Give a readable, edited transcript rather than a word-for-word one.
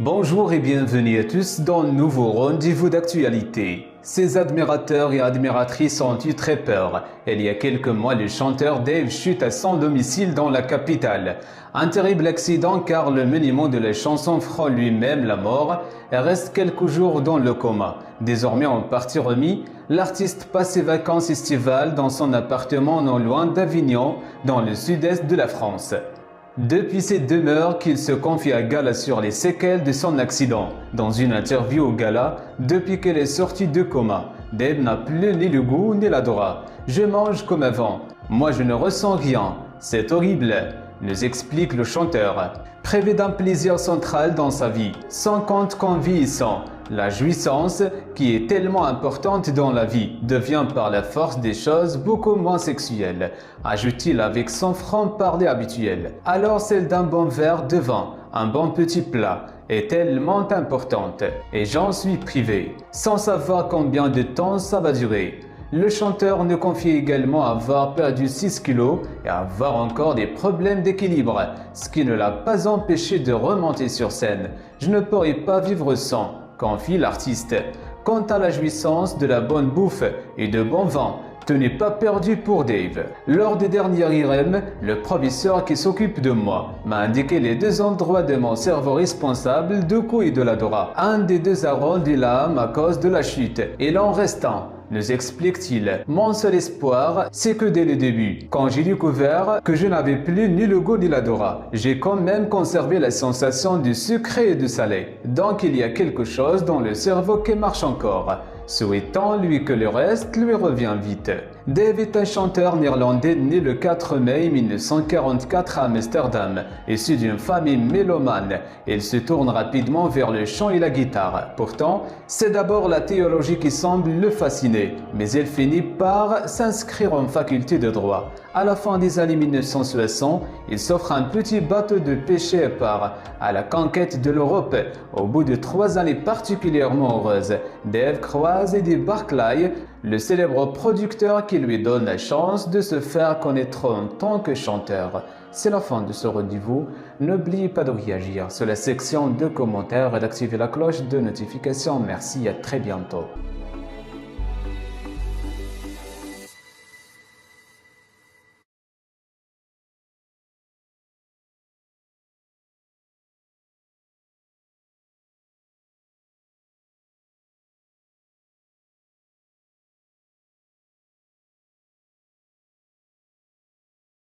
Bonjour et bienvenue à tous dans un nouveau rendez-vous d'actualité. Ses admirateurs et admiratrices ont eu très peur. Il y a quelques mois, le chanteur Dave chute à son domicile dans la capitale. Un terrible accident car le monument de la chanson frôle lui-même la mort et reste quelques jours dans le coma. Désormais en partie remis, l'artiste passe ses vacances estivales dans son appartement non loin d'Avignon, dans le sud-est de la France. Depuis cette demeure qu'il se confie à Gala sur les séquelles de son accident. Dans une interview au Gala, depuis qu'elle est sortie de coma, Dave n'a plus ni le goût ni l'odorat. « Je mange comme avant. Moi je ne ressens rien. C'est horrible », nous explique le chanteur. Privé d'un plaisir central dans sa vie, sans compte qu'en vieillissant, la jouissance, qui est tellement importante dans la vie, devient par la force des choses beaucoup moins sexuelle, ajoute-t-il avec son franc-parler habituel. Alors celle d'un bon verre de vin, un bon petit plat, est tellement importante, et j'en suis privé, sans savoir combien de temps ça va durer. Le chanteur nous confie également avoir perdu 6 kilos et avoir encore des problèmes d'équilibre, ce qui ne l'a pas empêché de remonter sur scène. « Je ne pourrais pas vivre sans », confie l'artiste. Quant à la jouissance de la bonne bouffe et de bon vin, ce n'est pas perdu pour Dave. Lors des dernières IRM, le professeur qui s'occupe de moi m'a indiqué les deux endroits de mon cerveau responsables du cou et de l'odorat. Un des deux a rendu l'âme à cause de la chute et l'en reste un, nous explique-t-il. Mon seul espoir, c'est que dès le début, quand j'ai découvert que je n'avais plus ni le goût ni l'odorat, j'ai quand même conservé la sensation du sucré et du salé. Donc il y a quelque chose dans le cerveau qui marche encore. Souhaitons-lui que le reste lui revient vite. Dave est un chanteur néerlandais né le 4 mai 1944 à Amsterdam. Issu d'une famille mélomane, il se tourne rapidement vers le chant et la guitare. Pourtant, c'est d'abord la théologie qui semble le fasciner, mais il finit par s'inscrire en faculté de droit. À la fin des années 1960, il s'offre un petit bateau de pêche et part à la conquête de l'Europe. Au bout de 3 années particulièrement heureuses, Dave croise Eddie Barclay, le célèbre producteur qui lui donne la chance de se faire connaître en tant que chanteur. C'est la fin de ce rendez-vous. N'oubliez pas de réagir sur la section de commentaires et d'activer la cloche de notification. Merci, à très bientôt.